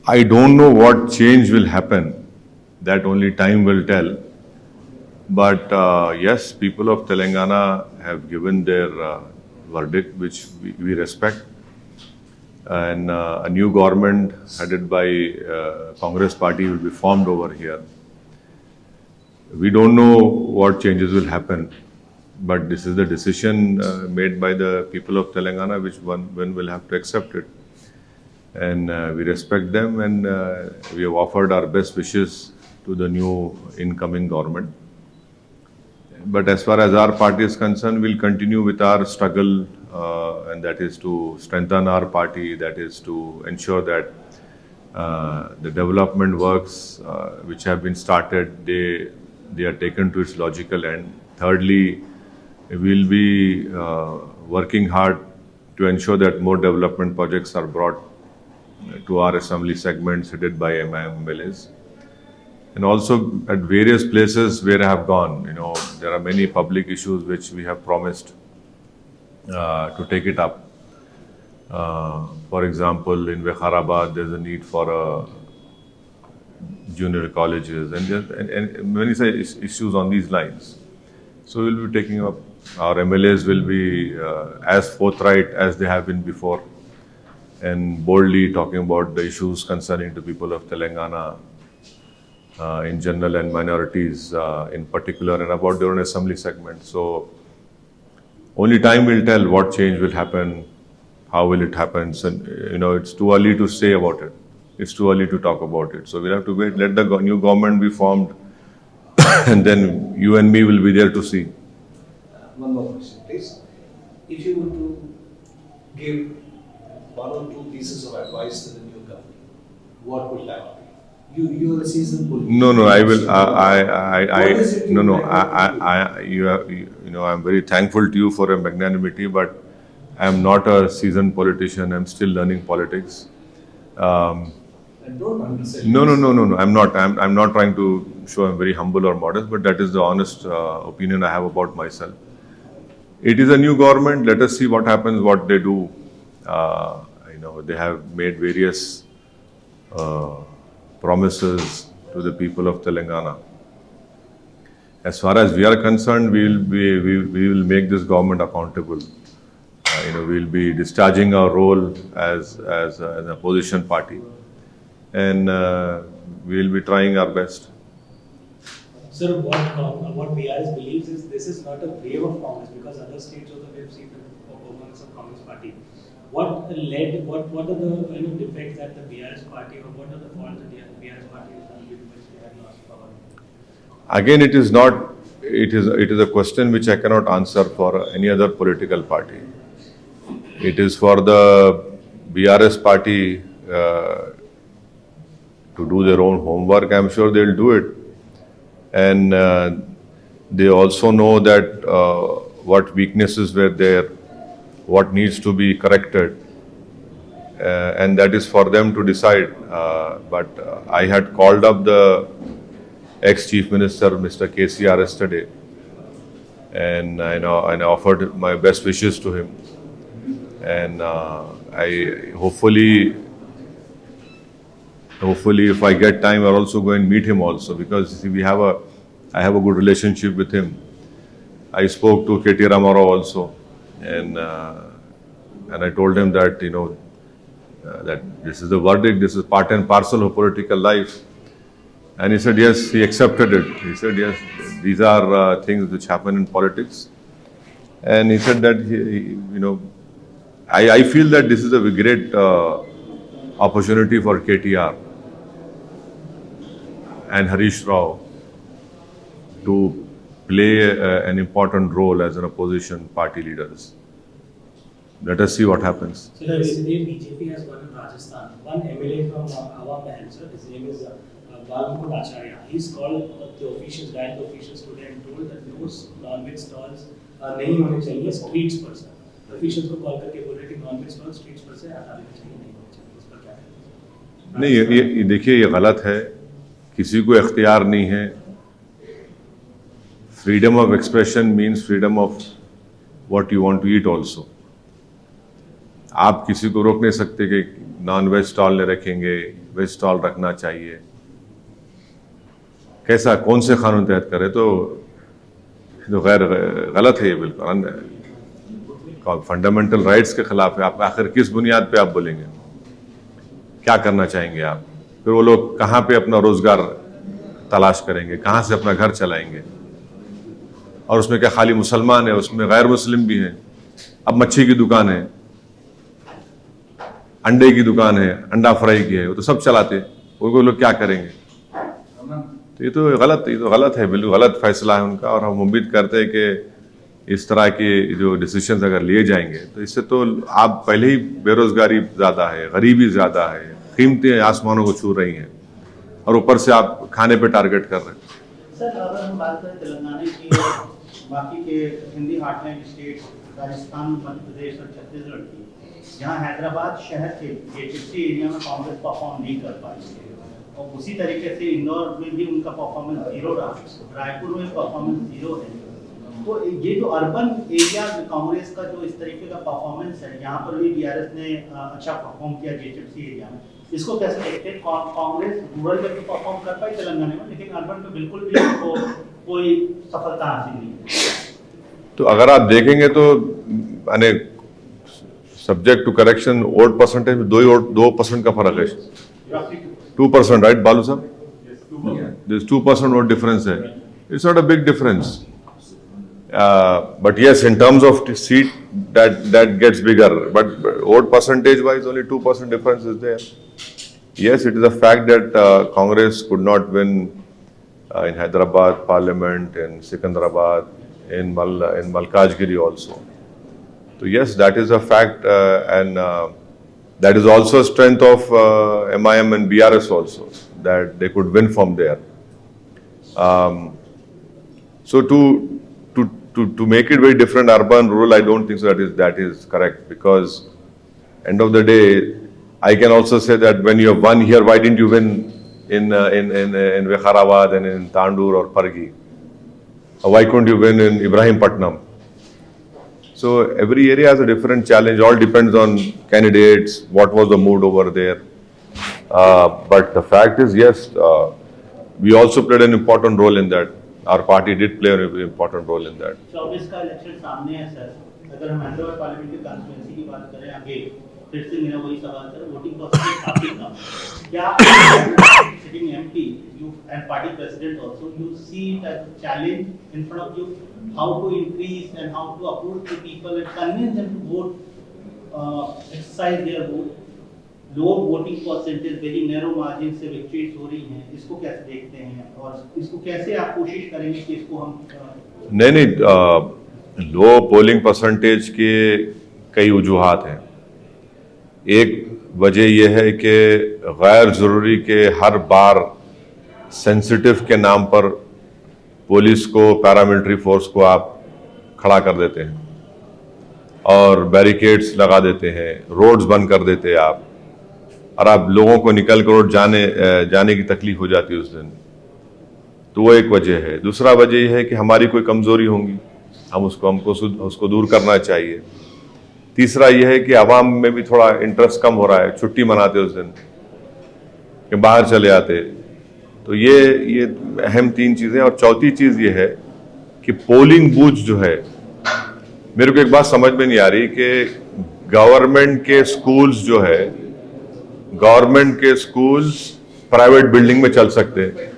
I don't know what change will happen. That only time will tell. But yes, people of Telangana have given their verdict, which we respect. And a new government headed by Congress party will be formed over here. We don't know what changes will happen, but this is the decision made by the people of Telangana, which one will have to accept it. And we respect them, and we have offered our best wishes to the new incoming government. But as far as our party is concerned, we'll continue with our struggle, and that is to strengthen our party, that is to ensure that the development works which have been started, they are taken to its logical end. Thirdly, we'll be working hard to ensure that more development projects are brought to our assembly segments headed by MLAs. And also at various places where I have gone, there are many public issues which we have promised to take it up. For example, in Vikharabad, there's a need for junior colleges and many such issues on these lines. So we'll be taking up, our MLAs will be as forthright as they have been before and boldly talking about the issues concerning the people of Telangana in general and minorities in particular, and about their own assembly segment. So only time will tell what change will happen, how will it happen. So, it's too early to say about it. It's too early to talk about it. So we'll have to wait, let the new government be formed, and then you and me will be there to see. One more question, please. If you were to give one or two pieces of advice to the new government, what would that be? You are a seasoned politician. No, I will. I'm very thankful to you for your magnanimity, but I am not a seasoned politician. I'm still learning politics. And don't understand. No. I'm not. I'm not trying to show I'm very humble or modest, but that is the honest opinion I have about myself. It is a new government. Let us see what happens, what they do. They have made various promises to the people of Telangana. As far as we are concerned, we will make this government accountable. We'll be discharging our role as an opposition party, and we'll be trying our best. Sir, what BRS believes is this is not a wave of Congress, because other states also we have seen the performance of Congress party. What are the defects that the BRS party, or what are the faults that the BRS party has done with which they have lost power? Again, it is not. It is a question which I cannot answer for any other political party. It is for the BRS party to do their own homework. I'm sure they'll do it. And they also know that what weaknesses were there, what needs to be corrected, and that is for them to decide. But I had called up the ex-Chief Minister, Mr. KCR, yesterday, and I offered my best wishes to him. And I hopefully, if I get time, I'll also go and meet him also, because I have a good relationship with him. I spoke to K.T. Ramarao also, and I told him that that this is the verdict, this is part and parcel of political life. And he said yes, he accepted it. He said yes, these are things which happen in politics. And he said that I feel that this is a great opportunity for KTR and Harish Rao to play an important role as an opposition party leaders. Let us see what happens. So yesterday BJP has won in Rajasthan. One MLA from Awam Mahal, sir, his name is Balmukund Acharya. He's called the officials, guided the officials today and told that no non-veg stalls नहीं होने चाहिए streets पर, sir. Officials को call करके बोल रहे कि non-veg stalls streets पर से हटाने चाहिए, नहीं होने चाहिए. इस पर क्या कहेंगे? नहीं, ये देखिए, ये गलत है. किसी को इख्तियार नहीं है. Freedom of expression means freedom of what you want to eat also. आप किसी को रोक नहीं सकते कि नॉन वेज स्टॉल नहीं रखेंगे, वेज स्टॉल रखना चाहिए। कैसा, कौन से कानून तहत करे? तो गैर गलत है ये, बिल्कुल फंडामेंटल राइट्स के खिलाफ है। आप आखिर किस बुनियाद पे आप बोलेंगे? क्या करना चाहेंगे आप? फिर वो लोग कहाँ पे अपना रोजगार तलाश करेंगे, कहाँ से अपना घर चलाएंगे? और उसमें क्या खाली मुसलमान है, उसमें गैर मुस्लिम भी हैं। अब मच्छी की दुकान है, अंडे की दुकान है, अंडा फ्राई की है, वो तो सब चलाते, वो लोग क्या करेंगे? तो ये तो गलत है, बिल्कुल गलत फैसला है उनका। और हम उम्मीद करते हैं कि इस तरह के जो डिसीजंस अगर लिए जाएंगे तो इससे तो आप पहले ही बेरोजगारी ज़्यादा है, गरीबी ज़्यादा है, कीमतें आसमानों को छू रही हैं, और ऊपर से आप खाने पे टारगेट कर रहे हैं। सर, अगर हम बात करें तेलंगाना की, बाकी के हिंदी हार्टलैंड स्टेट, राजस्थान, मध्य प्रदेश और छत्तीसगढ़ की, जहां हैदराबाद शहर के जेटीसी एरिया में कांग्रेस परफॉर्म नहीं कर पाई है, और उसी तरीके से इंदौर में भी उनका परफॉर्मेंस 0 रहा, रायपुर में परफॉर्मेंस 0 है, तो ये जो अर्बन एरिया में कांग्रेस का जो इस तरीके का परफॉर्मेंस है, यहाँ पर भी बीआरएस ने अच्छा परफॉर्म किया जेटीसी एरिया में, इसको कैसे देखते हैं? कांग्रेस रूरल में तो परफॉर्म कर पाई तेलंगाना में, लेकिन अर्बन में बिल्कुल भी उनको कोई सफलता हासिल नहीं। तो अगर आप देखेंगे तो यानी subject to correction vote percentage में 2% का फर्क है, 2%, राइट बालू साहब? दिस 2% वोट डिफरेंस है। It's not a big difference, but yes, in terms of seat that gets bigger, but vote percentage wise only 2% difference is there. Yes, it is a fact that Congress could not win in Hyderabad Parliament, in Secunderabad, in Malkajgiri also. So yes, that is a fact, and that is also a strength of MIM and BRS also, that they could win from there. So to make it very different, urban, rural, I don't think so that is correct, because end of the day, I can also say that when you have won here, why didn't you win in Vikharabad and in Tandur or Pargi? Or why couldn't you win in Ibrahimpatnam? So every area has a different challenge. All depends on candidates, what was the mood over there. But the fact is, yes, we also played an important role in that. Our party did play an important role in that. 24 का election सामने है sir, अगर हम Hyderabad parliamentary constituency की बात करें, आगे फिर से मेरा वही सवाल सर, वोटिंग परसेंटेज काफी कम, क्या sitting MP you and party president also you see it as a challenge in front of you, how to increase and how to approach the people and convince them to vote, exercise their vote, low voting percentage, very narrow margin से victories हो रही हैं, इसको कैसे देखते हैं और इसको कैसे आप कोशिश करेंगे कि इसको हम नहीं, लो पोलिंग परसेंटेज के कई वजूहात हैं। एक वजह यह है कि गैर ज़रूरी के हर बार सेंसिटिव के नाम पर पुलिस को, पैरामिलिट्री फोर्स को आप खड़ा कर देते हैं और बैरिकेड्स लगा देते हैं, रोड्स बंद कर देते हैं आप, और आप लोगों को निकल कर रोड जाने की तकलीफ हो जाती है उस दिन। तो वो एक वजह है। दूसरा वजह यह है कि हमारी कोई कमज़ोरी होंगी, हमको उसको दूर करना चाहिए। तीसरा यह है कि आवाम में भी थोड़ा इंटरेस्ट कम हो रहा है, छुट्टी मनाते उस दिन कि बाहर चले आते। तो ये अहम 3 चीज़ें। और चौथी चीज़ ये है कि पोलिंग बूथ जो है, मेरे को एक बात समझ में नहीं आ रही कि गवर्नमेंट के स्कूल्स जो है, गवर्नमेंट के स्कूल्स प्राइवेट बिल्डिंग में चल सकते हैं,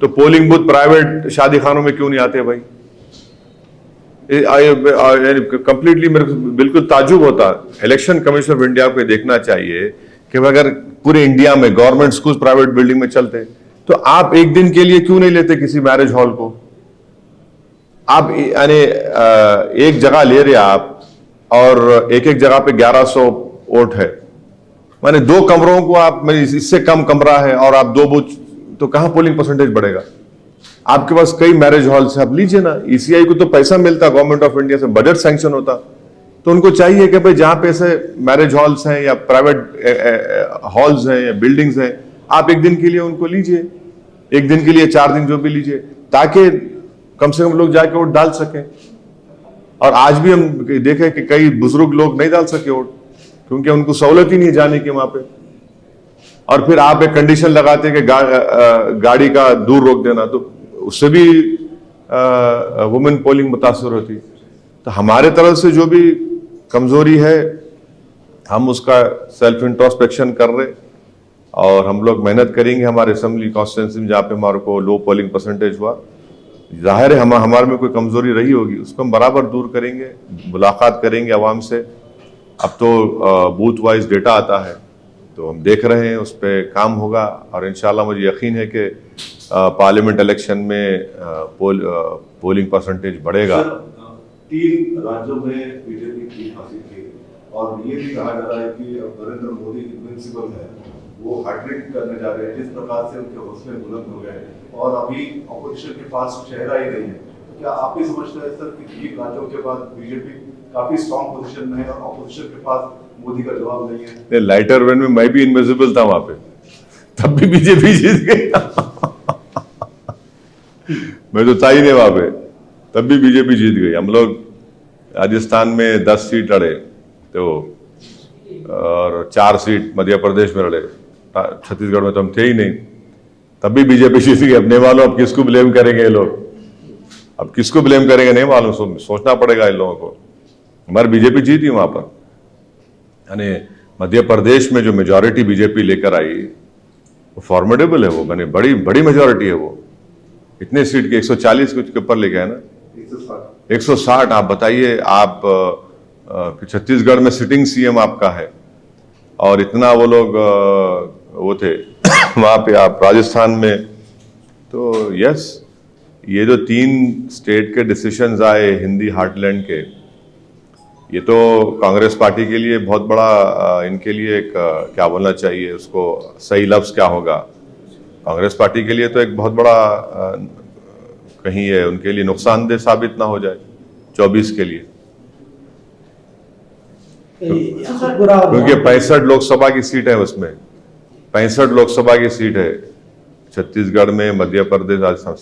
तो पोलिंग बूथ प्राइवेट शादी खानों में क्यों नहीं आते भाई? कंप्लीटली मेरे को बिल्कुल ताजुब होता। इलेक्शन कमीशन ऑफ इंडिया को देखना चाहिए कि अगर पूरे इंडिया में गवर्नमेंट स्कूल प्राइवेट बिल्डिंग में चलते तो आप एक दिन के लिए क्यों नहीं लेते किसी मैरिज हॉल को? आप यानी एक जगह ले रहे आप और एक जगह पे 1100 वोट है, माने 2 कमरों को आप, इससे कम कमरा है और आप 2 बूथ, तो कहां पोलिंग परसेंटेज बढ़ेगा? आपके पास कई मैरिज हॉल्स है, आप लीजिए ना। ईसीआई को तो पैसा मिलता गवर्नमेंट ऑफ इंडिया से, बजट सैंक्शन होता, तो उनको चाहिए कि भाई जहां पे ऐसे मैरिज हॉल्स हैं या प्राइवेट हॉल्स हैं या बिल्डिंग्स हैं, आप एक दिन के लिए उनको लीजिए, एक दिन के लिए 4 दिन जो भी लीजिए, ताकि कम से कम लोग जाके वोट डाल सकें। और आज भी हम देखें कि कई बुजुर्ग लोग नहीं डाल सके वोट, क्योंकि उनको सहूलत ही नहीं जाने की वहां पे। और फिर आप एक कंडीशन लगाते हैं कि गाड़ी का दूर रोक देना, तो उससे भी वुमेन पोलिंग मुतासर होती। तो हमारे तरफ से जो भी कमजोरी है हम उसका सेल्फ इंट्रोस्पेक्शन कर रहे, और हम लोग मेहनत करेंगे हमारे असेंबली कॉन्स्टिट्यूंसी में जहाँ पे हमारे को लो पोलिंग परसेंटेज हुआ। जाहिर है हमारे में कोई कमजोरी रही होगी, उसको हम बराबर दूर करेंगे, मुलाकात करेंगे आवाम से। अब तो बूथ वाइज डेटा आता है, तो हम देख रहे हैं, उस पर काम होगा, और इंशाल्लाह मुझे यकीन है कि पार्लियामेंट इलेक्शन में पोलिंग परसेंटेज बढ़ेगा। 3 राज्यों में बीजेपी जीत हासिल की, और ये भी कहा जा रहा है कि अब नरेंद्र मोदी इनविंसिबल है, वो हैट्रिक करने जा रहे हैं। जिस प्रकार से उनके हौसले बुलंद हो गए और अभी ऑपोजिशन के पास चेहरा ही नहीं है, तो क्या आप भी समझते हैं सर कि 3 राज्यों के बाद बीजेपी काफी स्ट्रॉन्ग पोजीशन में है और ऑपोजिशन के पास मोदी का जवाब नहीं है? लाइटर वेन में मैं भी इनविजिबल था वहां पे, तब भी बीजेपी जीत गई। मैं तो था ही नहीं वहां पे, तब भी बीजेपी जीत गई। हम लोग राजस्थान में 10 सीट लड़े, तो और 4 सीट मध्य प्रदेश में लड़े, छत्तीसगढ़ में तो हम थे ही नहीं, तब भी बीजेपी जीत गई। अब नहीं मालूम अब किसको ब्लेम करेंगे ये लोग, अब किसको ब्लेम करेंगे नहीं मालूम, सोचना पड़ेगा इन लोगों को। हमारी बीजेपी जीती वहां पर, यानी मध्य प्रदेश में जो मेजॉरिटी बीजेपी लेकर आई वो फॉर्मेडेबल है, वो मैंने बड़ी मेजॉरिटी है वो। इतने सीट के 140 कुछ के ऊपर लेके आए ना, 160। आप बताइए, आप छत्तीसगढ़ में सिटिंग सीएम आपका है, और इतना वो लोग वो थे वहां पे, आप राजस्थान में। तो यस, ये जो 3 स्टेट के डिसीजंस आए हिंदी हार्टलैंड के, ये तो कांग्रेस पार्टी के लिए बहुत बड़ा, इनके लिए एक क्या बोलना चाहिए उसको, सही लफ्ज क्या होगा, कांग्रेस पार्टी के लिए तो एक बहुत बड़ा कहीं है उनके लिए नुकसानदेह साबित ना हो जाए 24 के लिए, क्योंकि 65 लोकसभा की सीट है, उसमें 65 लोकसभा की सीट है छत्तीसगढ़ में, मध्य प्रदेश, राजस्थान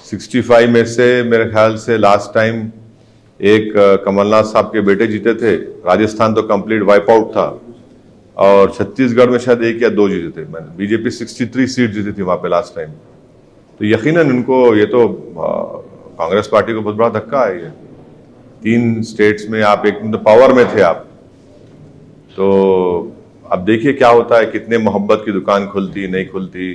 65 में से मेरे ख्याल से लास्ट टाइम एक कमलनाथ साहब के बेटे जीते थे। राजस्थान तो कंप्लीट वाइप आउट था, और छत्तीसगढ़ में शायद 1 या 2 जीते थे। मैंने बीजेपी 63 सीट जीती थी वहां पे लास्ट टाइम। तो यकीनन इनको ये तो कांग्रेस पार्टी को बहुत बड़ा धक्का है। ये 3 स्टेट्स में आप एक तो पावर में थे आप, तो अब देखिए क्या होता है, कितने मोहब्बत की दुकान खुलती नहीं खुलती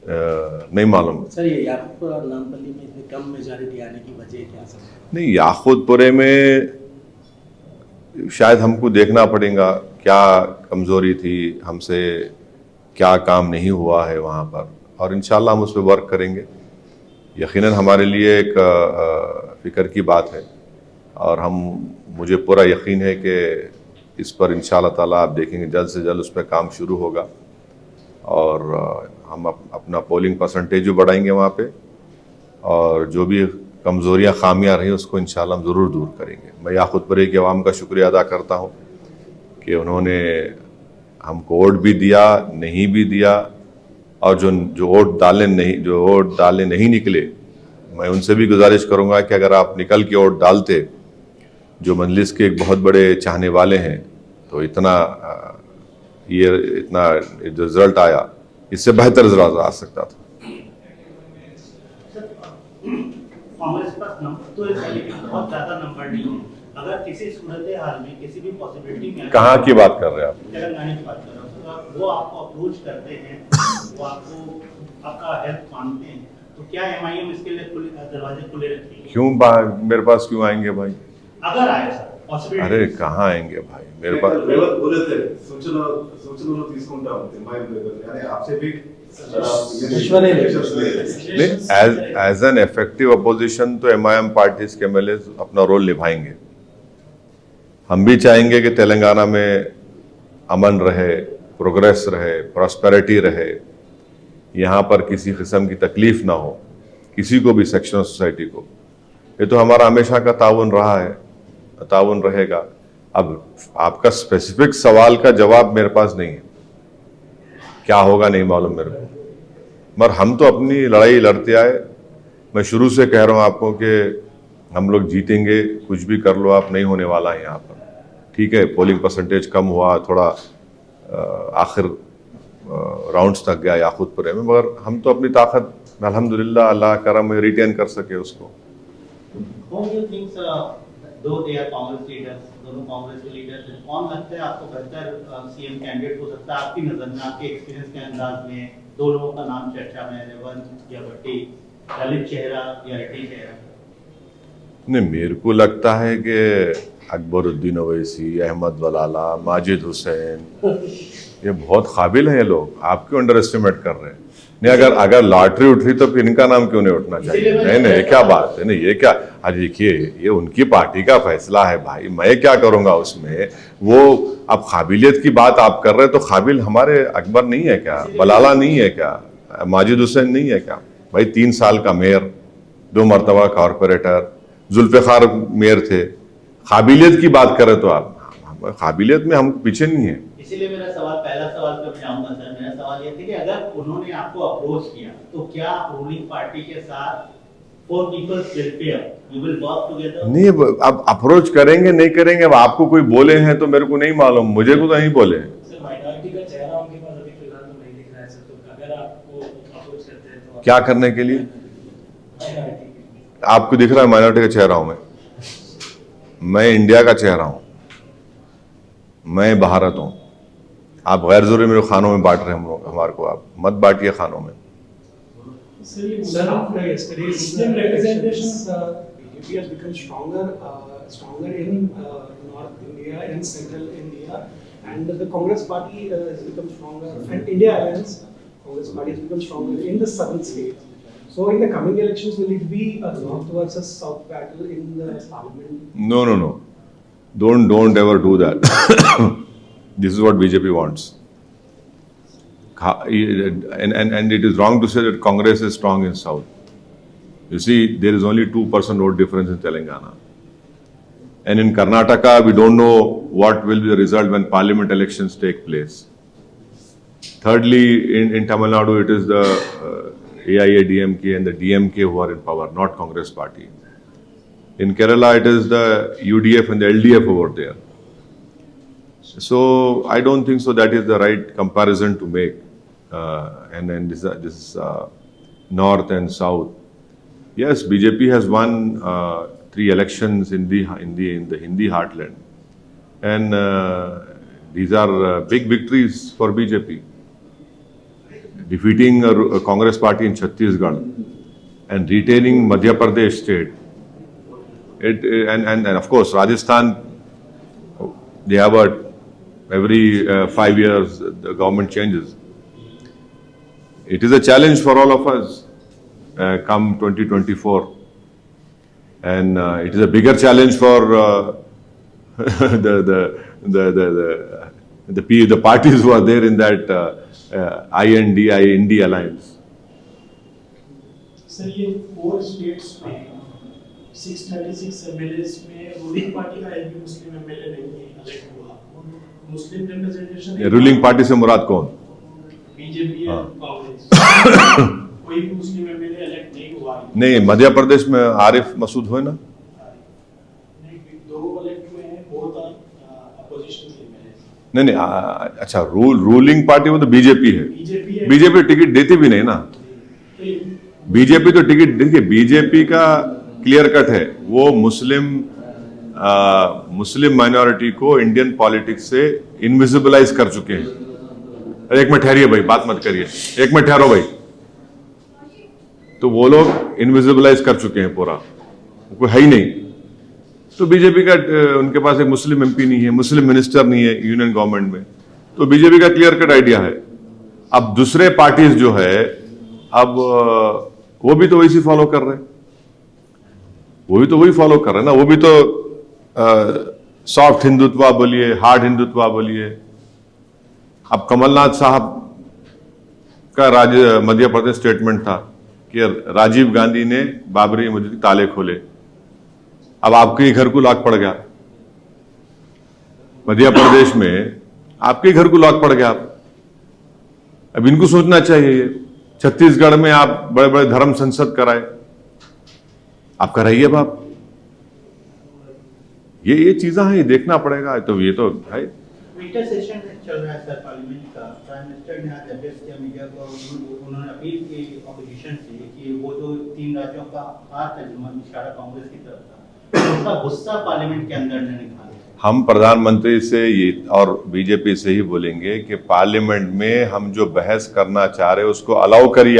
नहीं मालूम। सर, ये याकूबपुरा और नामपल्ली में इतनी कम मेजॉरिटी आने की वजह क्या सर? नहीं, याकूबपुरे में शायद हमको देखना पड़ेगा क्या कमजोरी थी, हमसे क्या काम नहीं हुआ है वहाँ पर, और इंशाल्लाह हम उस पर वर्क करेंगे। यकीनन हमारे लिए एक फिक्र की बात है, और मुझे पूरा यकीन है कि इस पर इंशाल्लाह ताला आप देखेंगे जल्द से जल्द उस पर काम शुरू होगा, और हम अपना पोलिंग परसेंटेज भी बढ़ाएंगे वहाँ पे, और जो भी कमज़ोरियाँ खामियाँ रही उसको इंशाल्लाह हम ज़रूर दूर करेंगे। मैं याकूबपुरे की आवाम का शुक्रिया अदा करता हूँ कि उन्होंने हमको वोट भी दिया, नहीं भी दिया, और जो वोट डालने नहीं निकले, मैं उनसे भी गुजारिश करूँगा कि अगर आप निकल के वोट डालते, जो मजलिस के एक बहुत बड़े चाहने वाले हैं, तो इतना जो रिजल्ट आया, इससे बेहतर रिजल्ट आ सकता था। कांग्रेस के पास नंबर तो है, लेकिन बहुत ज्यादा नंबर नहीं है। अगर किसी सूरत हाल में, किसी भी पॉसिबिलिटी में, कहाँ की बात कर रहे हैं आप? तेलंगाना की बात कर रहा हूँ, वो आपको अप्रोच करते हैं, वो आपका हेल्प मांगते हैं, तो क्या एमआईएम इसके लिए दरवाजे खुले रखती है? क्यों मेरे पास क्यों आएंगे भाई? अगर आए सर पॉसिबिलिटी। अरे कहाँ आएंगे भाई मेरे पास? बोले थे सूचना తీసుకుంటా यानी आपसे भी एज एन इफेक्टिव अपोजिशन तो एमआईएम पार्टी के एमएलए अपना रोल निभाएंगे। हम भी चाहेंगे कि तेलंगाना में अमन रहे, प्रोग्रेस रहे, प्रॉस्पेरिटी रहे, यहाँ पर किसी किस्म की तकलीफ ना हो किसी को भी, सेक्शन ऑफ सोसाइटी को। ये तो हमारा हमेशा का ताउन रहा है, ताउन रहेगा। अब आपका स्पेसिफिक सवाल का जवाब मेरे पास नहीं है, क्या होगा नहीं मालूम मेरे को, मगर हम तो अपनी लड़ाई लड़ते आए। मैं शुरू से कह रहा हूँ आपको कि हम लोग जीतेंगे, कुछ भी कर लो आप, नहीं होने वाला है यहाँ पर। ठीक है पोलिंग परसेंटेज कम हुआ थोड़ा, आखिर राउंड्स तक गया याकूतपुरे में, मगर हम तो अपनी ताकत अल्हम्दुलिल्लाह अल्लाह करम में रिटेन कर सके उसको। Whom you think, though they are Congress leaders, दोनों कांग्रेस के लीडर हैं, कौन लगता है आपको बेहतर सीएम कैंडिडेट हो सकता है आपकी नजर में, आपके एक्सपीरियंस के अंदाज में? दो लोगों का नाम चर्चा में, रेवंत या भट्टी, ललित चेहरा या रेड्डी चेहरा? नहीं, मेरे को लगता है कि अकबरुद्दीन ओवैसी, अहमद वलाला, माजिद हुसैन, ये बहुत काबिल हैं ये लोग, आप क्यों अंडर एस्टिमेट कर रहे हैं? नहीं, अगर लॉटरी उठ रही तो फिर इनका नाम क्यों नहीं उठना चाहिए? नहीं, ये क्या बात है? नहीं, ये क्या, आज देखिए ये उनकी पार्टी का फैसला है भाई, मैं क्या करूंगा उसमें? वो अब काबिलियत की बात आप कर रहे हैं, तो काबिल हमारे अकबर नहीं है क्या? बलाला नहीं है क्या? माजिद हुसैन नहीं है क्या? भाई 3 साल का मेयर, 2 मरतबा कॉरपोरेटर, जुल्फ़िकार मेयर थे। काबिलियत की बात करें तो आप काबिलियत में हम पीछे नहीं है। इसीलिए मेरा सवाल, पहला सवाल पे मैं जाऊंगा सर, मेरा सवाल ये था कि अगर उन्होंने आपको अप्रोच किया तो क्या रूलिंग पार्टी के साथ for people's welfare you will work together? नहीं, अब अप्रोच करेंगे नहीं करेंगे, अब आपको कोई बोले हैं तो मेरे को नहीं मालूम, मुझे को तो नहीं बोले। सर माइनॉरिटी का चेहरा उनके पास अभी फिलहाल तो नहीं दिख रहा है सर, तो अगर आपको अप्रोच करते हैं तो क्या करने के लिए? माइनॉरिटी आपको दिख रहा है माइनॉरिटी का चेहरा हूं मैं इंडिया का चेहरा हूं, मैं भारत हूं। आप गैर जरूरी मेरे खानों में बांट रहे हैं हम लोग, हमारे को आप मत बांटिए खानों में। Sir, after yesterday's Muslim representations, BJP has become stronger in North India and Central India, and the Congress Party has become stronger, and India Alliance, Congress Party has become stronger in the southern states. So, in the coming elections, will it be a North versus South battle in the parliament? No. Don't ever do that. This is what BJP wants. And it is wrong to say that Congress is strong in South. You see, there is only 2% vote difference in Telangana. And in Karnataka, we don't know what will be the result when parliament elections take place. Thirdly, in Tamil Nadu, it is the AIADMK and the DMK who are in power, not Congress party. In Kerala, it is the UDF and the LDF over there. So I don't think so that is the right comparison to make. And then this North and South. Yes, BJP has won 3 elections in the Hindi heartland, and these are big victories for BJP. Defeating a Congress party in Chhattisgarh and retaining Madhya Pradesh state. And of course Rajasthan, they have every 5 years the government changes. It is a challenge for all of us come 2024, and it is a bigger challenge for the parties who are there in that INDI alliance. Sir ये 4 states में 636 MLAs में ruling party का एक भी मुस्लिम MLA नहीं elect हुआ। मुस्लिम representation ruling party से मुराद कौन? बीजेपी और कांग्रेस। कोई भी मुस्लिम एमएलए इलेक्ट नहीं हुआ। नहीं, मध्य प्रदेश में आरिफ मसूद हुए ना? 2 इलेक्ट हुए हैं, बहुत अपोजिशन के एमएलए। नहीं, अच्छा, रूलिंग पार्टी वो तो बीजेपी है। बीजेपी टिकट देती भी नहीं ना। बीजेपी तो टिकट देखिए, बीजेपी का क्लियर कट है, वो मुस्लिम माइनॉरिटी को इंडियन पॉलिटिक्स से इनविजिबलाइज कर चुके हैं। एक मिनट ठहरिए भाई, बात मत करिए, एक मिनट ठहरो भाई। तो वो लोग इनविजिबलाइज कर चुके हैं पूरा, कोई है ही नहीं। तो बीजेपी का उनके पास एक मुस्लिम एमपी नहीं है, मुस्लिम मिनिस्टर नहीं है यूनियन गवर्नमेंट में, तो बीजेपी का क्लियर कट आइडिया है। अब दूसरे पार्टीज जो है, अब वो भी तो वैसे फॉलो कर रहे हैं, वो भी तो वही फॉलो कर रहे हैं ना। वो भी तो सॉफ्ट हिंदुत्व बोलिए, हार्ड हिंदुत्व बोलिए। अब कमलनाथ साहब का मध्य प्रदेश स्टेटमेंट था कि राजीव गांधी ने बाबरी मस्जिद के ताले खोले। अब आपके घर को लॉक पड़ गया, मध्य प्रदेश में आपके घर को लॉक पड़ गया। अब इनको सोचना चाहिए। छत्तीसगढ़ में आप बड़े बड़े धर्म संसद कराए, आप कराइए। अब आप ये चीज़ें हैं, ये देखना पड़ेगा। तो ये तो है। विंटर सेशन चल रहा है सर पार्लियामेंट का। प्राइम मिनिस्टर ने आज एड्रेस किया मीडिया को, उन्होंने अपील की ऑपोजिशन से कि वो जो 3 राज्यों का हार था जिसमें इशारा कांग्रेस की तरफ था, उसका गुस्सा पार्लियामेंट के अंदर ने निकाला। हम प्रधानमंत्री से ये और बीजेपी से ही बोलेंगे कि पार्लियामेंट में हम जो बहस करना चाह रहे हैं उसको अलाउ करिए।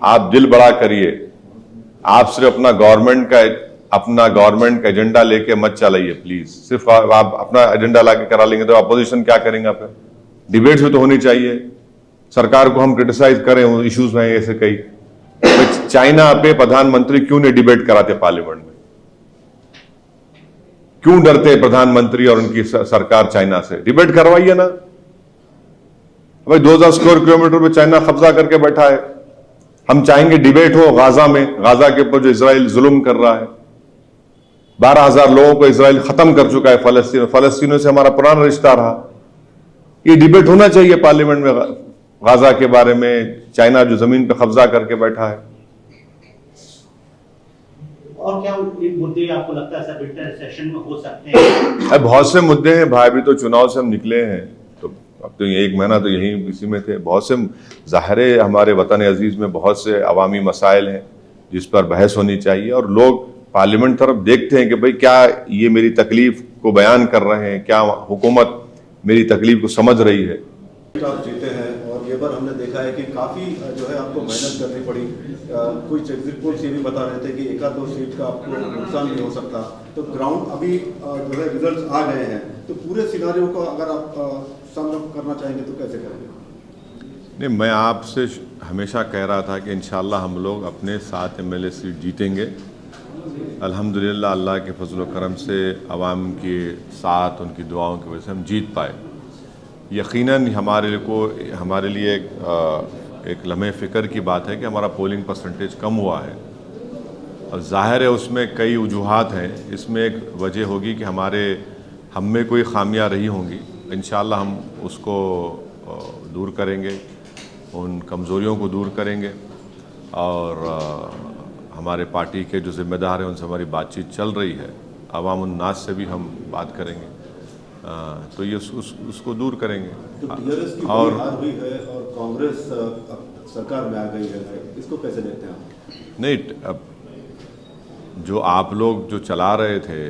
आप दिल बड़ा करिए। आप सिर्फ अपना गवर्नमेंट का एजेंडा लेके मत चलाइए प्लीज। सिर्फ आप अपना एजेंडा लाके करा लेंगे तो अपोजिशन क्या करेंगे? फिर डिबेट्स भी तो होनी चाहिए। सरकार को हम क्रिटिसाइज करें, इश्यूज हैं ऐसे कई। तो चाइना पे प्रधानमंत्री क्यों नहीं डिबेट कराते पार्लियामेंट में? क्यों डरते प्रधानमंत्री और उनकी सरकार चाइना से? डिबेट करवाइए ना भाई। 2000 स्क्वायर किलोमीटर पे चाइना कब्जा करके बैठा है। हम चाहेंगे डिबेट हो गाजा में, गाजा के ऊपर जो इजराइल जुल्म कर रहा है। 12,000 लोगों को इजराइल खत्म कर चुका है फलस्तीनों से हमारा पुराना रिश्ता रहा। ये डिबेट होना चाहिए पार्लियामेंट में गाजा के बारे में, चाइना जो जमीन पे कब्जा करके बैठा है। और क्या मुद्दे आपको लगता है सर विंटर सेशन में हो सकते हैं? बहुत से मुद्दे हैं भाई। अभी तो चुनाव से हम निकले हैं, तो अब तो 1 महीना तो यही इसी में थे। बहुत से ज़ाहिर है हमारे वतन अजीज में बहुत से अवामी मसाइल हैं जिस पर बहस होनी चाहिए, और लोग पार्लियामेंट तरफ देखते हैं कि भाई क्या ये मेरी तकलीफ को बयान कर रहे हैं, क्या हुकूमत मेरी तकलीफ को समझ रही है। आप जीते हैं और ये बार हमने देखा है कि काफ़ी जो है आपको मेहनत करनी पड़ी। कुछ एग्जिट पोल्स ये भी बता रहे थे कि 1-2 सीट का आपको नुकसान भी हो सकता। तो ग्राउंड अभी जो है रिजल्ट्स आ गए हैं, तो पूरे सिनारियों को अगर आप सामना करना चाहेंगे तो कैसे करेंगे? नहीं, मैं आपसे हमेशा कह रहा था कि इंशाल्लाह हम लोग अपने 7 MLA सीट जीतेंगे। अल्हम्दुलिल्लाह अल्लाह के फजल करम से अवाम के साथ उनकी दुआओं की वजह से हम जीत पाए। यकीनन हमारे लिए एक लम्हे फ़िक्र की बात है कि हमारा पोलिंग परसेंटेज कम हुआ है, और ज़ाहिर है उसमें कई वजूहात हैं। इसमें एक वजह होगी कि हम में कोई खामियां रही होंगी। इंशाअल्लाह हम उसको दूर करेंगे, उन कमज़ोरियों को दूर करेंगे, और हमारे पार्टी के जो ज़िम्मेदार हैं उनसे हमारी बातचीत चल रही है। अवाम उन्नास से भी हम बात करेंगे, तो ये उसको दूर करेंगे। तो टीआरएस की और हार हुई है और कांग्रेस सरकार में आ गई है, इसको कैसे देखते हैं आप? नहीं, अब जो आप लोग जो चला रहे थे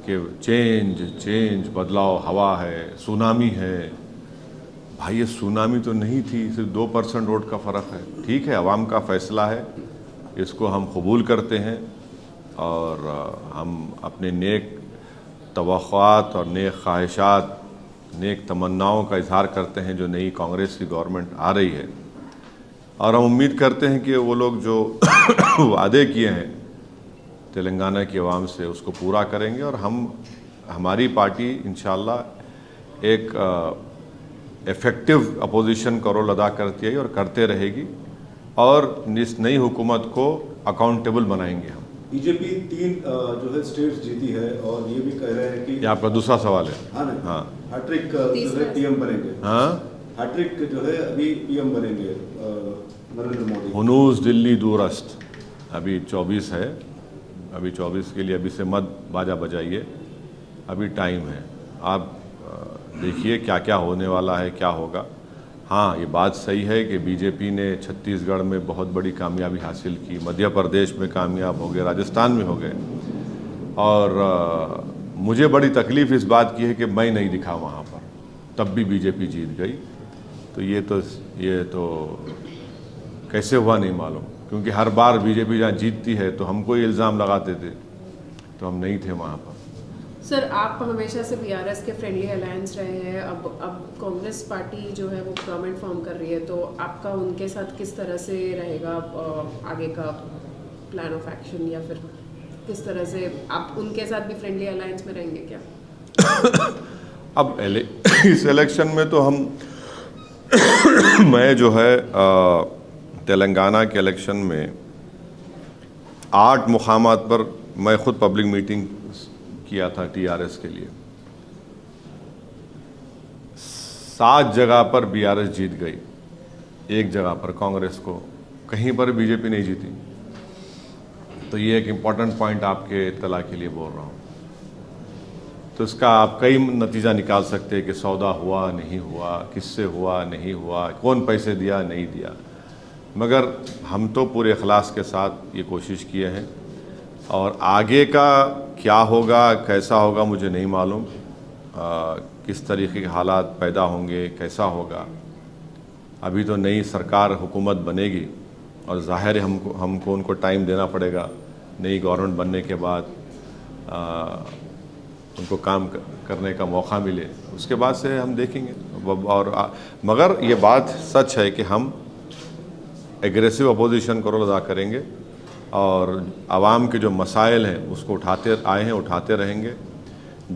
कि चेंज बदलाव हवा है, सुनामी है, भाई ये सुनामी तो नहीं थी, सिर्फ 2% वोट का फ़र्क है। ठीक है, अवाम का फ़ैसला है, इसको हम कबूल करते हैं, और हम अपने नेक तवक्कुआत और नेक ख्वाहिशात, नेक तमन्नाओं का इजहार करते हैं जो नई कांग्रेस की गवर्नमेंट आ रही है। और हम उम्मीद करते हैं कि वो लोग जो वादे किए हैं तेलंगाना की आवाम से उसको पूरा करेंगे, और हमारी पार्टी इंशाअल्लाह एक इफ़ेक्टिव अपोजिशन का रोल अदा करती है और करते रहेगी, और इस नई हुकूमत को अकाउंटेबल बनाएंगे हम। बीजेपी 3 जो है स्टेट्स जीती है, और ये भी कह रहे हैं कि ये आपका दूसरा सवाल है। हाँ, हैट्रिक जो है पीएम बनेंगे। हाँ, हैट्रिक जो है अभी पीएम बनेंगे नरेंद्र मोदी। हुनूस दिल्ली दूरस्त, अभी 24 है, अभी 24 के लिए अभी से मत बाजा बजाइए, अभी टाइम है। आप देखिए क्या क्या होने वाला है, क्या होगा। हाँ, ये बात सही है कि बीजेपी ने छत्तीसगढ़ में बहुत बड़ी कामयाबी हासिल की, मध्य प्रदेश में कामयाब हो गए, राजस्थान में हो गए, और मुझे बड़ी तकलीफ़ इस बात की है कि मैं नहीं दिखा वहाँ पर, तब भी बीजेपी जीत गई। तो ये तो कैसे हुआ नहीं मालूम, क्योंकि हर बार बीजेपी जहाँ जीतती है तो हमको ही इल्ज़ाम लगाते थे, तो हम नहीं थे वहाँ पर। सर, आप हमेशा से बीआरएस के फ्रेंडली अलायंस रहे हैं, अब कांग्रेस पार्टी जो है वो गवर्नमेंट फॉर्म कर रही है, तो आपका उनके साथ किस तरह से रहेगा आगे का प्लान ऑफ एक्शन, या फिर किस तरह से आप उनके साथ भी फ्रेंडली अलायंस में रहेंगे क्या? अब इस इलेक्शन में तो मैं जो है तेलंगाना के इलेक्शन में 8 मुकामात पर मैं खुद पब्लिक मीटिंग किया था टीआरएस के लिए। 7 जगह पर बीआरएस जीत गई, 1 जगह पर कांग्रेस को, कहीं पर बीजेपी नहीं जीती। तो ये एक इम्पॉर्टेंट पॉइंट आपके इत्तला के लिए बोल रहा हूँ। तो इसका आप कई नतीजा निकाल सकते हैं कि सौदा हुआ नहीं हुआ, किससे हुआ नहीं हुआ, कौन पैसे दिया नहीं दिया, मगर हम तो पूरे इखलास के साथ ये कोशिश किए हैं। और आगे का क्या होगा कैसा होगा मुझे नहीं मालूम, किस तरीके के हालात पैदा होंगे कैसा होगा। अभी तो नई सरकार हुकूमत बनेगी और ज़ाहिर है हमको उनको टाइम देना पड़ेगा। नई गवर्नमेंट बनने के बाद उनको काम करने का मौका मिले, उसके बाद से हम देखेंगे। और मगर ये बात सच है कि हम एग्रेसिव अपोजिशन का रोल अदा करेंगे और आवाम के जो मसाइल हैं उसको उठाते आए हैं, उठाते रहेंगे।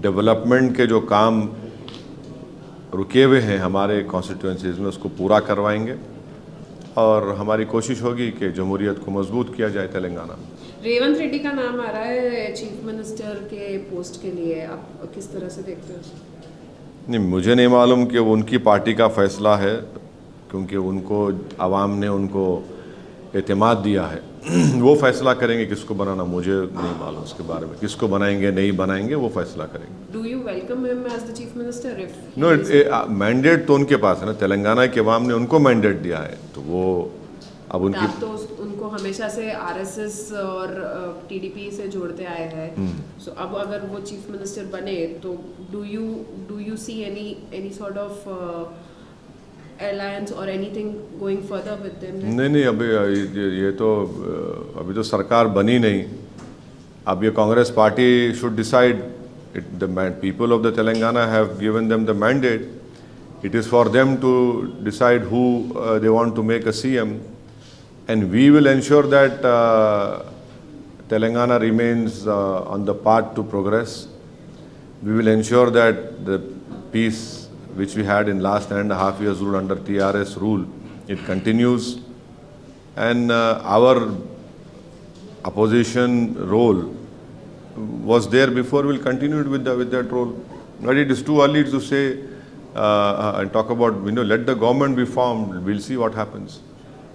डेवलपमेंट के जो काम रुके हुए हैं हमारे कॉन्स्टिट्यूंसीज़ में उसको पूरा करवाएंगे और हमारी कोशिश होगी कि जमहूरियत को मजबूत किया जाए तेलंगाना। रेवंत रेड्डी का नाम आ रहा है चीफ मिनिस्टर के पोस्ट के लिए, आप किस तरह से देखते हो? नहीं, मुझे नहीं मालूम कि वो उनकी पार्टी का फैसला है, क्योंकि उनको आवाम ने उनको एतमाद दिया है। वो फैसला करेंगे किसको बनाना, मुझे नहीं मालूम उसके बारे में। किसको बनाएंगे नहीं बनाएंगे वो फैसला करेंगे। Do you welcome him as the chief minister? If no, mandate तो उनके पास है ना, तेलंगाना के अवाम ने उनको मैंडेट दिया है, तो वो अब उनकी आप तो उनको हमेशा से आरएसएस और टीडीपी से जोड़ते आए हैं। सो अब अगर वो चीफ मिनिस्टर बने तो do you see any sort of alliance or anything going further with them? नहीं, अभी ये तो अभी तो सरकार बनी नहीं। अब ये Congress party should decide. The people of the Telangana have given them the mandate. It is for them to decide who they want to make a CM, and we will ensure that Telangana remains on the path to progress. We will ensure that the peace which we had in last 9.5 years rule under TRS rule, it continues, and our opposition role was there before, will continue with that role. But it is too early to say and talk about, let the government be formed, we'll see what happens.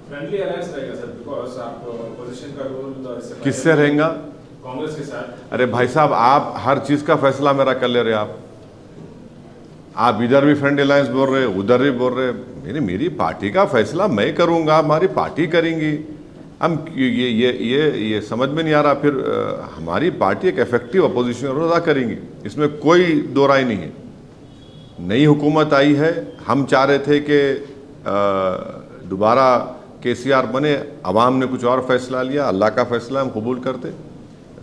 Friendly alliance रहेगा sir, because आप opposition का role किससे रहेगा? कांग्रेस के साथ। अरे भाई साहब, आप हर चीज का फैसला मेरा कर ले रहे। आप इधर भी फ्रेंड अलायंस बोल रहे, उधर भी बोल रहे। मेरी पार्टी का फैसला मैं करूंगा, हमारी पार्टी करेंगी। हम ये समझ में नहीं आ रहा। फिर हमारी पार्टी एक इफेक्टिव अपोजिशन रोल अदा करेंगी, इसमें कोई दो राय नहीं है। नई हुकूमत आई है, हम चाह रहे थे कि दोबारा केसीआर बने, अवाम ने कुछ और फैसला लिया, अल्लाह का फैसला हम कबूल करते।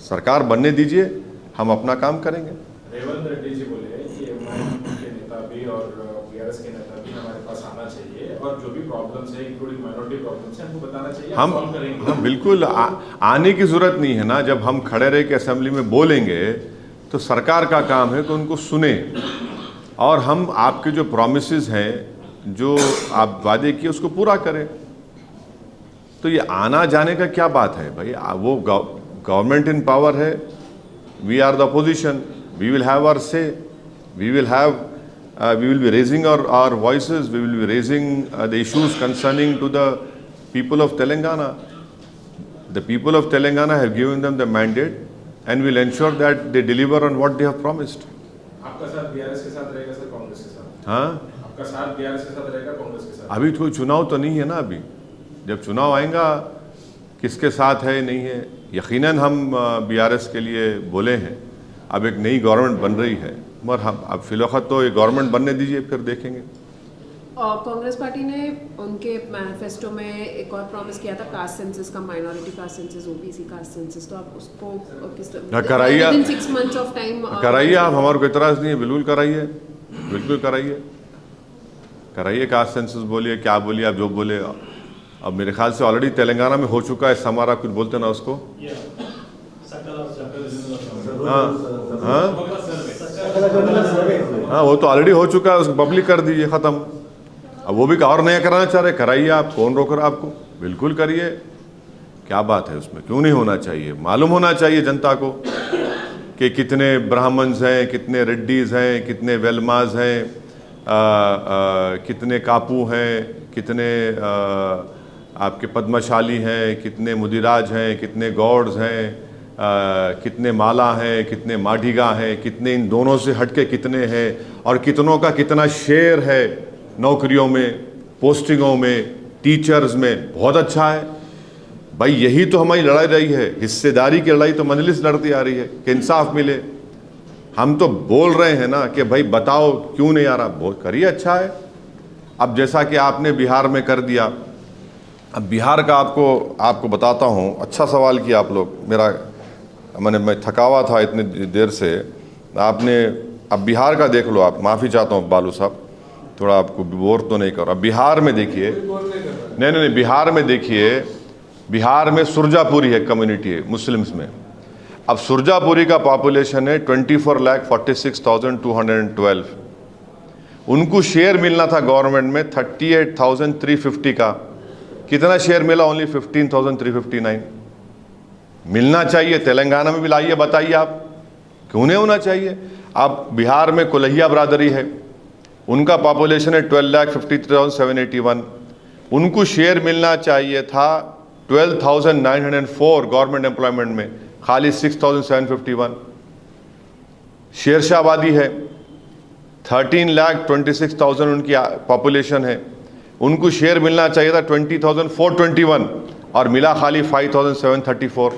सरकार बनने दीजिए, हम अपना काम करेंगे। रेवंत रेड्डी जी बोले कि एमआईएम के नेता भी और बीआरएस के नेता भी हमारे पास आना चाहिए और जो भी प्रॉब्लम्स है इंक्लूडिंग माइनॉरिटी प्रॉब्लम्स है हमको बताना चाहिए, हम सॉल्व करेंगे। हम बिल्कुल आने की जरूरत नहीं है ना। जब हम खड़े रह के असेंबली में बोलेंगे तो सरकार का काम है कि उनको सुने और हम आपके जो प्रॉमिसेस हैं, जो आप वादे किए, उसको पूरा करें। तो ये आना जाने का क्या बात है भाई? वो गवर्नमेंट इन पावर है, we are the opposition, we will have our say, we will be raising our voices, we will be raising the issues concerning to the people of Telangana. The people of Telangana have given them the mandate and will ensure that they deliver on what they have promised. आपका साथ BRS के साथ रहेगा sir, Congress के साथ? हाँ, आपका साथ बीआरएस के साथ रहेगा, कांग्रेस के साथ? अभी कोई चुनाव तो नहीं है ना। अभी जब चुनाव आएगा किसके साथ है नहीं है, यकीनन हम बीआरएस के लिए बोले हैं। अब एक नई गवर्नमेंट बन रही है, मगर हम अब फिलहाल तो ये गवर्नमेंट बनने दीजिए, फिर देखेंगे। और कांग्रेस पार्टी ने उनके मैनिफेस्टो में एक और प्रॉमिस किया था, कास्ट सेंसस का, minority caste census, OBC caste census. तो आप उसको किस कराइए, विदिन 6 months ऑफ टाइम कराइए। आप, हमारे को इतराज नहीं है, बिल्कुल कराइए, बिल्कुल कराइए, कराइए। कास्ट सेंसस बोलिए, क्या बोलिए, आप जो बोले। अब मेरे ख्याल से ऑलरेडी तेलंगाना में हो चुका है। समारा कुछ बोलते ना उसको। हाँ हाँ हाँ, वो तो ऑलरेडी हो चुका है, उसको पब्लिक कर दीजिए, ख़त्म। अब वो भी और नया कराना चाह रहे, कराइए आप, कौन रोक रहा आपको? बिल्कुल करिए, क्या बात है उसमें? क्यों नहीं होना चाहिए? मालूम होना चाहिए जनता को कि कितने ब्राह्मण्स हैं, कितने रेड्डीज़ हैं, कितने वेलमाज हैं, कितने कापू हैं, कितने आपके पद्मशाली हैं, कितने मुदिराज हैं, कितने गौड्स हैं, कितने माला हैं, कितने माढिगा हैं, कितने इन दोनों से हटके कितने हैं, और कितनों का कितना शेयर है नौकरियों में, पोस्टिंगों में, टीचर्स में। बहुत अच्छा है भाई, यही तो हमारी लड़ाई रही है, हिस्सेदारी की लड़ाई तो मजलिस लड़ती आ रही है कि इंसाफ मिले। हम तो बोल रहे हैं ना कि भाई बताओ क्यों नहीं आ रहा, बहुत करिए, अच्छा है। अब जैसा कि आपने बिहार में कर दिया, अब बिहार का आपको बताता हूँ, अच्छा सवाल किया आप लोग। मैं थका हुआ था इतनी देर से, आपने अब बिहार का देख लो आप। माफ़ी चाहता हूँ बालू साहब, थोड़ा आपको बोर तो नहीं करो। अब बिहार में देखिए, नहीं, बिहार में देखिए, बिहार में सुरजापुरी है कम्युनिटी है मुस्लिम्स में। अब सुरजापुरी का पॉपुलेशन है 24,46,212। उनको शेयर मिलना था गवर्नमेंट में 38,350 का, कितना शेयर मिला? ओनली 15,359। मिलना चाहिए, तेलंगाना में भी लाइए, बताइए आप क्यों नहीं होना चाहिए। अब बिहार में कुलहिया बरादरी है, उनका पॉपुलेशन है 12,53,781। उनको शेयर मिलना चाहिए था 12,904 गवर्नमेंट एम्प्लॉयमेंट में, खाली 6,751। शेरशाह आबादी है 13,26,000 उनकी पॉपुलेशन है, उनको शेयर मिलना चाहिए था 20,421 और मिला खाली 5,734।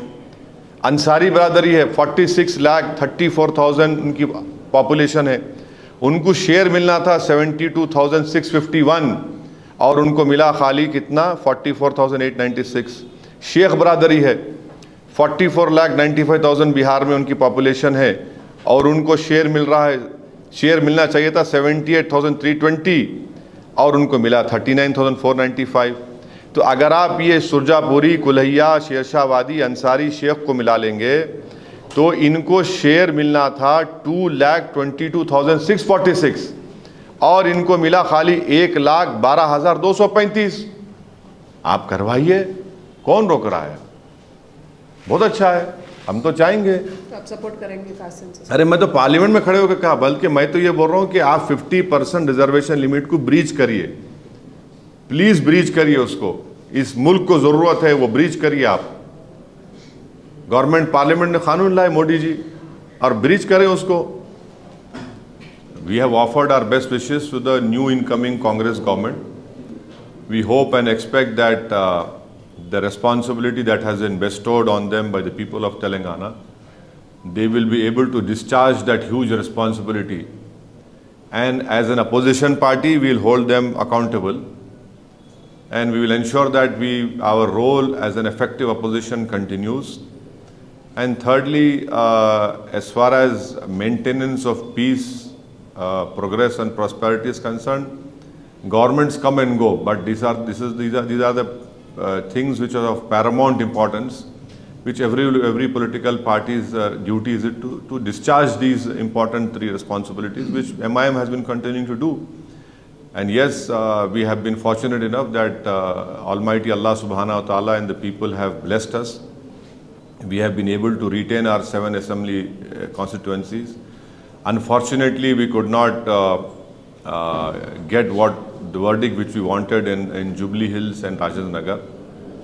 अंसारी बरादरी है 46,34,000 उनकी पॉपुलेशन है, उनको शेयर मिलना था 72,651 और उनको मिला खाली कितना? 44,896। शेख बरादरी है 44,95,000 बिहार में उनकी पॉपुलेशन है और उनको शेयर मिलना चाहिए था 78,320 और उनको मिला 39,495। तो अगर आप ये सुरजापुरी, कुल्हिया, शेरशाहवादी, अंसारी, शेख को मिला लेंगे तो इनको शेयर मिलना था 2,22,646 और इनको मिला खाली 1,12,235। आप करवाइए, कौन रोक रहा है? बहुत अच्छा है, हम तो चाहेंगे। तो आप सपोर्ट करेंगे कासिम से? अरे मैं तो पार्लियामेंट में खड़े होकर कहा, बल्कि मैं तो ये बोल रहा हूँ कि आप 50% रिजर्वेशन लिमिट को ब्रीच करिए, प्लीज ब्रीच करिए उसको। इस मुल्क को जरूरत है, वो ब्रीच करिए आप। गवर्नमेंट पार्लियामेंट ने कानून लाए मोदी जी, और ब्रीच करें उसको। We have offered our best wishes to the new incoming Congress government. We hope and expect that the responsibility that has been bestowed on them by the people of Telangana, they will be able to discharge that huge responsibility. And as an opposition party, we will hold them accountable. And we will ensure that our role as an effective opposition continues. And thirdly, as far as maintenance of peace, progress and prosperity is concerned, governments come and go, but these are the things which are of paramount importance, which every political party's duty is it to discharge these important three responsibilities, which MIM has been continuing to do. And yes, we have been fortunate enough that Almighty Allah Subhanahu wa Ta'ala and the people have blessed us. We have been able to retain our 7 assembly constituencies. Unfortunately, we could not get the verdict which we wanted in Jubilee Hills and Rajendra Nagar.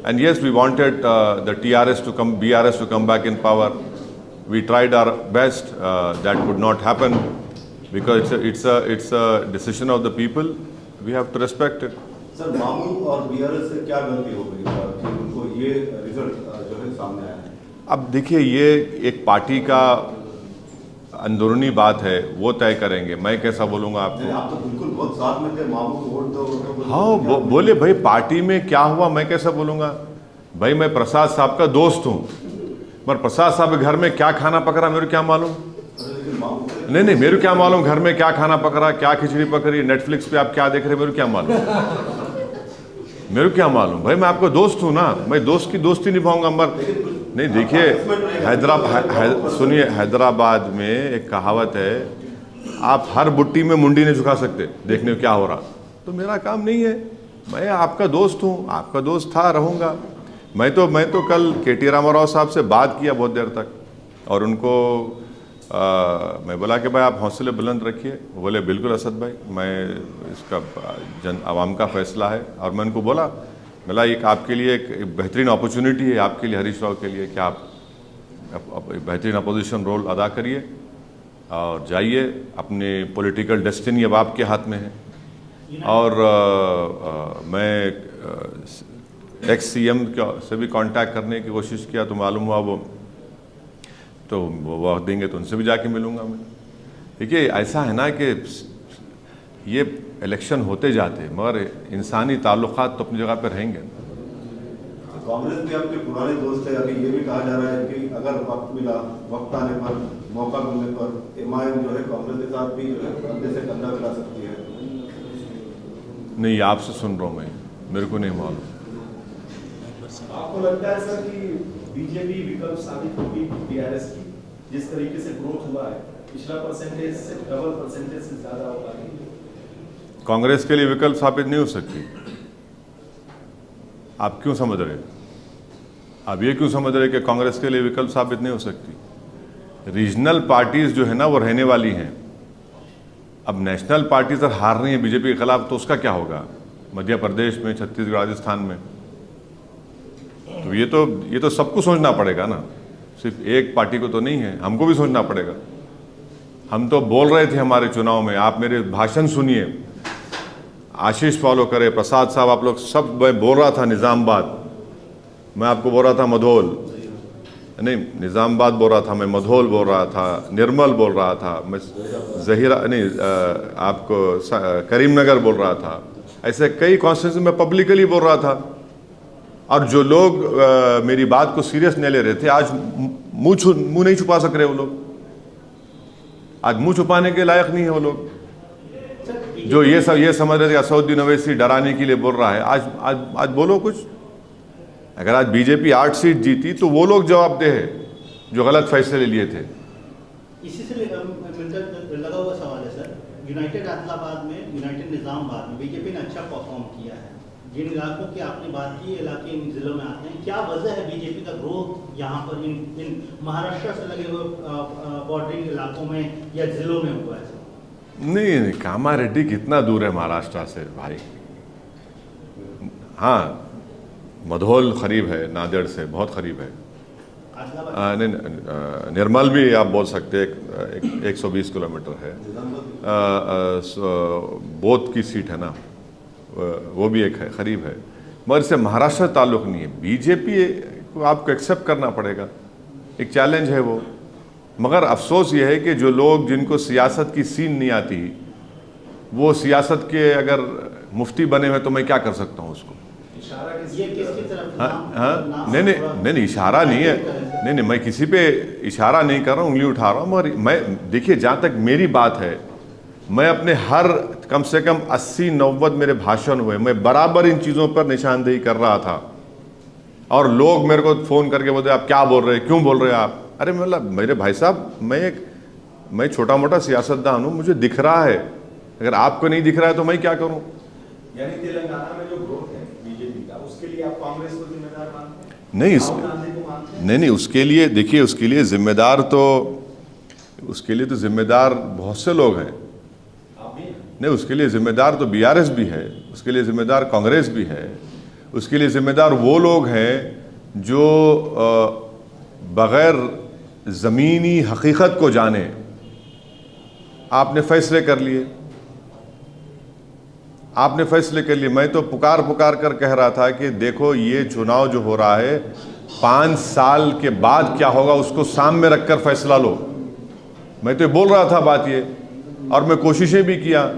And yes, we wanted the BRS to come back in power. We tried our best. That could not happen because it's a decision of the people. We have to respect it. Sir, मामू और BRS से क्या गलती हो गई कि उनको ये रिजल्ट जो है सामने आया है? अब देखिए, ये एक पार्टी का अंदरूनी बात है, वो तय करेंगे। मैं कैसा बोलूँगा आपको? आप तो बिल्कुल बहुत साथ में थे, मामू को वोट दो। हाँ, बोले भाई पार्टी में क्या हुआ, मैं कैसा बोलूँगा? भाई मैं प्रसाद साहब का दोस्त हूँ, पर प्रसाद साहब के घर में क्या खाना पक रहा मेरे क्या मालूम? नहीं, मेरे क्या मालूम घर में क्या खाना पक रहा, क्या खिचड़ी पक रही, नेटफ्लिक्स पे आप क्या देख रहे, मेरे क्या मालूम? मेरे क्या मालूम? भाई मैं आपका दोस्त हूँ ना, मैं दोस्त की दोस्ती निभाऊंगा। नहीं, देखिए, सुनिए, हैदराबाद में एक कहावत है, आप हर बुट्टी में मुंडी नहीं झुका सकते देखने क्या हो रहा। तो मेरा काम नहीं है, मैं आपका दोस्त हूँ, आपका दोस्त था, रहूँगा। मैं तो कल KT रामाराव साहब से बात किया बहुत देर तक, और उनको मैं बोला कि भाई आप हौसले बुलंद रखिए। बोले बिल्कुल असद भाई, मैं इसका आवाम का फैसला है। और मैं उनको बोला मतलब एक आपके लिए एक बेहतरीन अपॉर्चुनिटी है आपके लिए, हरीश राव के लिए, कि आप बेहतरीन अपोजिशन रोल अदा करिए और जाइए। अपने पॉलिटिकल डेस्टिनी अब आपके हाथ में है। और मैं एक्स सीएम से भी कांटेक्ट करने की कोशिश किया तो मालूम हुआ वो वक्त देंगे तो उनसे भी जाके मिलूंगा मैं। देखिए ऐसा है ना कि ये इलेक्शन होते जाते मगर इंसानी ताल्लुकात तो अपनी जगह पर रहेंगे। कांग्रेस भी आपके पुराने दोस्त है, अभी ये भी कहा जा रहा है कि अगर वक्त मिला, वक्त आने पर, मौका मिलने पर एमआईएम जो है कांग्रेस के साथ भी जो है कंधे से कंधा मिला सकती है। नहीं, आपसे सुन रहा हूँ मैं, मेरे को नहीं मालूम। आपको लगता है सर कि बीजेपी विकल्प साबित होगी बीआरएस की? जिस तरीके से ग्रोथ हुआ है, पिछला परसेंटेज से डबल परसेंटेज से ज्यादा होगा। कांग्रेस के लिए विकल्प साबित नहीं हो सकती। आप क्यों समझ रहे? आप ये क्यों समझ रहे कि कांग्रेस के लिए विकल्प साबित नहीं हो सकती? रीजनल पार्टीज जो है ना वो रहने वाली हैं। अब नेशनल पार्टीज अगर हार रही हैं बीजेपी के खिलाफ तो उसका क्या होगा? मध्य प्रदेश में, छत्तीसगढ़, राजस्थान में। तो ये तो सबको सोचना पड़ेगा ना, सिर्फ एक पार्टी को तो नहीं है, हमको भी सोचना पड़ेगा। हम तो बोल रहे थे हमारे चुनाव में, आप मेरे भाषण सुनिए, आशीष फॉलो करे, प्रसाद साहब, आप लोग सब, मैं बोल रहा था निज़ामबाद, मैं आपको बोल रहा था मधोल, नहीं निज़ामबाद बोल रहा था मैं, मधोल बोल रहा था, निर्मल बोल रहा था मैं, जहीरा नहीं आपको करीमनगर बोल रहा था। ऐसे कई कॉन्स्टिट्यूंसी में पब्लिकली बोल रहा था। और जो लोग मेरी बात को सीरियस नहीं ले रहे थे, आज मुंह नहीं छुपा सक रहे वो लोग। आज मुंह छुपाने के लायक नहीं है वो लोग। जो ये समझ रहे थे असदुद्दीन ओवैसी डराने के लिए बोल रहा है, आज बोलो कुछ। अगर आज बीजेपी 8 सीट जीती तो वो लोग जवाबदेह है जो गलत फैसले लिए थे। इसी से लगा हुआ सवाल है सर, यूनाइटेड आदिलाबाद में, यूनाइटेड निजामाबाद में बीजेपी ने अच्छा परफॉर्म किया है। जिन इलाकों की आपने बात की, इलाके इन जिलों में आते हैं, क्या वजह है बीजेपी का ग्रोथ यहाँ पर इन महाराष्ट्र से लगे हुए बॉर्डरिंग इलाकों में या जिलों में हुआ है? नहीं, कामारेड्डी कितना दूर है महाराष्ट्र से भाई। हाँ, मधोल करीब है, नांदेड़ से बहुत करीब है। निर्मल भी आप बोल सकते हैं 120 किलोमीटर है। बोध की सीट है ना, वो भी एक है, करीब है, मगर इससे महाराष्ट्र ताल्लुक नहीं है। बीजेपी को आपको एक्सेप्ट करना पड़ेगा, एक चैलेंज है वो। मगर अफसोस ये है कि जो लोग जिनको सियासत की सीन नहीं आती, वो सियासत के अगर मुफ्ती बने हुए तो मैं क्या कर सकता हूँ उसको? ये किसकी तरफ? हाँ, नहीं, इशारा नहीं है, नहीं, मैं किसी पे इशारा नहीं कर रहा हूँ, उंगली उठा रहा हूँ। मगर मैं, देखिए, जहाँ तक मेरी बात है, मैं अपने हर कम से कम 80-90 मेरे भाषण हुए, मैं बराबर इन चीज़ों पर निशानदेही कर रहा था। और लोग मेरे को फ़ोन करके बोलते आप क्या बोल रहे हैं, क्यों बोल रहे हैं आप? अरे मतलब मेरे भाई साहब, मैं छोटा मोटा सियासतदान हूँ, मुझे दिख रहा है। अगर आपको नहीं दिख रहा है तो मैं क्या करूँ? यानी तेलंगाना में जो ग्रोथ है बीजेपी का, उसके लिए आप कांग्रेस को जिम्मेदार मानते हैं? नहीं, उसके लिए देखिए, उसके लिए जिम्मेदार बहुत से लोग हैं। नहीं, उसके लिए जिम्मेदार तो बीआरएस भी है, उसके लिए जिम्मेदार कांग्रेस भी है, उसके लिए जिम्मेदार वो लोग हैं जो बगैर ज़मीनी हकीकत को जाने आपने फैसले कर लिए। मैं तो पुकार कर कह रहा था कि देखो, ये चुनाव जो हो रहा है 5 साल के बाद क्या होगा उसको सामने रखकर फैसला लो। मैं तो बोल रहा था बात ये, और मैं कोशिशें भी किया।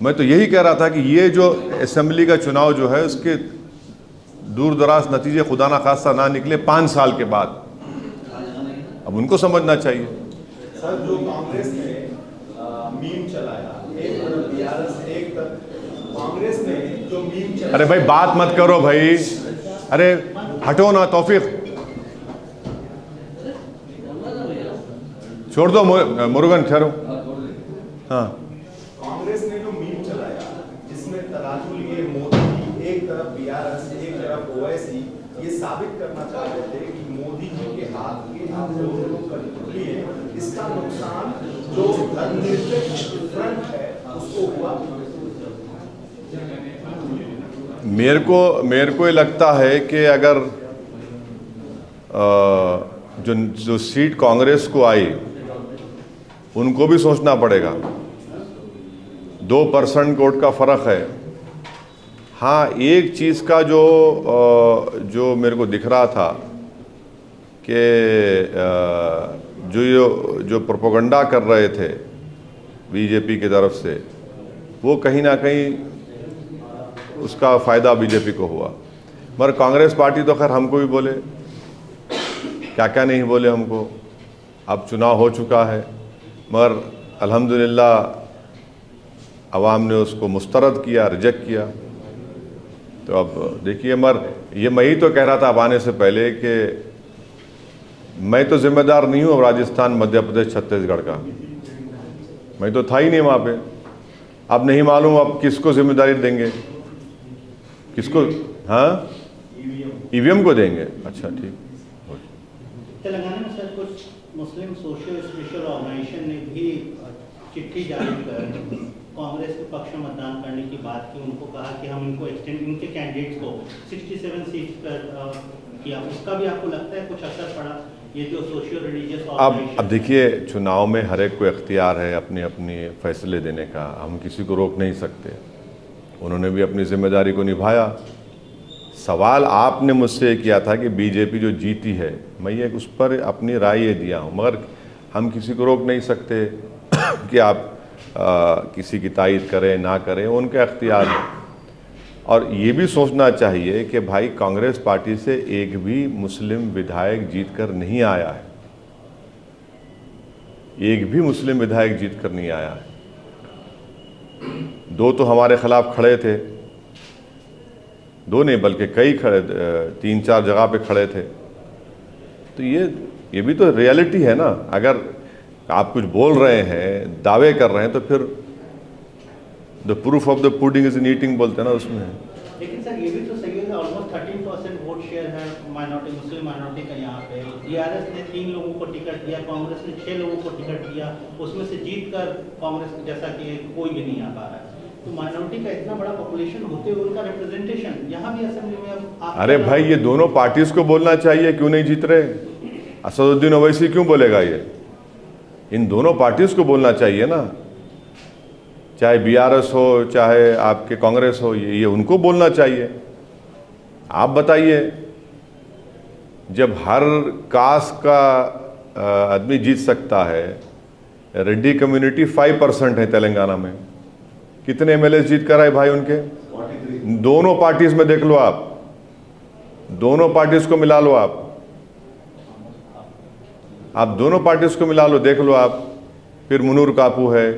मैं तो यही कह रहा था कि ये जो असेंबली का चुनाव जो है, उसके दूर दराज नतीजे खुदा ना खास्ता ना निकले 5 साल के बाद। अब उनको समझना चाहिए। सर, जो कांग्रेस ने मीम चलाया, एक तरफ बीआरएस, एक तरफ कांग्रेस ने जो मीम चलाया। अरे भाई, बात मत करो भाई, अरे हटो ना, तौफीक छोड़ दो, मुरुगन ठहरो। हाँ, कांग्रेस ने जो मीम चलाया जिसमें तराजू लिए मोदी, एक तरफ बीआरएस, एक तरफ ओवैसी, ये साबित करना चाह रहे थे कि मोदी जी के हाथ लिए इसका नुकसान जो धर्मनिरपेक्ष फ्रंट है उसको हुआ। मेरे को ये लगता है कि अगर जो सीट कांग्रेस को आई उनको भी सोचना पड़ेगा। 2% वोट का फ़र्क है। हाँ, एक चीज़ का जो मेरे को दिख रहा था कि जो प्रोपेगेंडा कर रहे थे बीजेपी की तरफ से, वो कहीं ना कहीं उसका फ़ायदा बीजेपी को हुआ। मगर कांग्रेस पार्टी तो खैर हमको भी बोले, क्या क्या नहीं बोले हमको। अब चुनाव हो चुका है, मगर अल्हम्दुलिल्लाह अवाम ने उसको मुस्तरद किया, रिजेक्ट किया। तो अब देखिए, मगर ये मैं ही तो कह रहा था अब आने से पहले कि मैं तो जिम्मेदार नहीं हूँ राजस्थान, मध्य प्रदेश, छत्तीसगढ़ का। मैं तो था ही नहीं वहाँ पे। अब नहीं मालूम अब किसको जिम्मेदारी देंगे, किसको। हाँ, ईवीएम को देंगे। अच्छा, ठीक। तेलंगाना में सर कुछ मुस्लिम सोशल स्पेशल ऑर्गेनाइजेशन ने भी चिट्ठी जारी कर कांग्रेस के पक्ष में मतदान करने की बात की। उनको कहा कि हम इनको एक्सटेंड, इनके कैंडिडेट्स को 67 सीट पर किया। उसका भी आपको लगता है कुछ असर पड़ा? ये जो सोशियो रिलीजियस अब देखिए, चुनाव में हर एक को इख्तियार है अपने अपने फैसले देने का, हम किसी को रोक नहीं सकते। उन्होंने भी अपनी जिम्मेदारी को निभाया। सवाल आपने मुझसे किया था कि बीजेपी जो जीती है, मैं ये उस पर अपनी राय ये दिया हूँ, मगर हम किसी को रोक नहीं सकते कि आप किसी की तायद करें ना करें, उनका इख्तियार है। और ये भी सोचना चाहिए कि भाई कांग्रेस पार्टी से एक भी मुस्लिम विधायक जीतकर नहीं आया है, एक भी मुस्लिम विधायक जीतकर नहीं आया है। 2 तो हमारे खिलाफ खड़े थे, 2 नहीं बल्कि कई खड़े, 3-4 जगह पे खड़े थे। तो ये भी तो रियलिटी है ना। अगर आप कुछ बोल रहे हैं, दावे कर रहे हैं, तो फिर the proof of the pudding is in eating बोलते हैं ना, उसमें है। लेकिन सर ये भी तो सही है, ऑलमोस्ट 13% वोट शेयर है माइनॉरिटी, मुस्लिम माइनॉरिटी का यहाँ पे। बीआरएस ने 3 लोगों को टिकट दिया, कांग्रेस ने 6 लोगों को टिकट दिया, उसमें से जीतकर कांग्रेस जैसा कि कोई भी नहीं आ पा रहा है। तो माइनॉरिटी का इतना बड़ा पॉपुलेशन होते हुए उनका रिप्रेजेंटेशन यहाँ भी असेंबली में अरे भाई, ये दोनों पार्टीज को बोलना चाहिए, क्यों नहीं जीत रहे? असदुद्दीन ओवैसी क्यों बोलेगा? ये इन दोनों पार्टीज को बोलना चाहिए ना, चाहे बीआरएस हो चाहे आपके कांग्रेस हो, ये उनको बोलना चाहिए। आप बताइए, जब हर कास्ट का आदमी जीत सकता है, रेड्डी कम्युनिटी 5% है तेलंगाना में, कितने एमएलए जीत कर आए भाई उनके? 43। दोनों पार्टीज में देख लो आप, दोनों पार्टीज को मिला लो आप दोनों पार्टीज को मिला लो, देख लो आप। फिर मुनूर कापू है,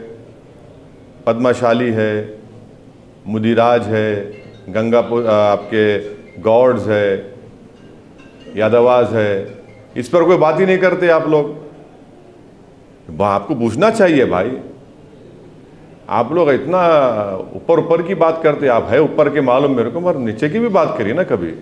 पद्माशाली है, मुदिराज है, गंगापुर आपके गौड्स है, यादवाज है, इस पर कोई बात ही नहीं करते आप लोग। आपको पूछना चाहिए भाई, आप लोग इतना ऊपर की बात करते, आप है ऊपर के मालूम मेरे को, मगर नीचे की भी बात करिए ना कभी।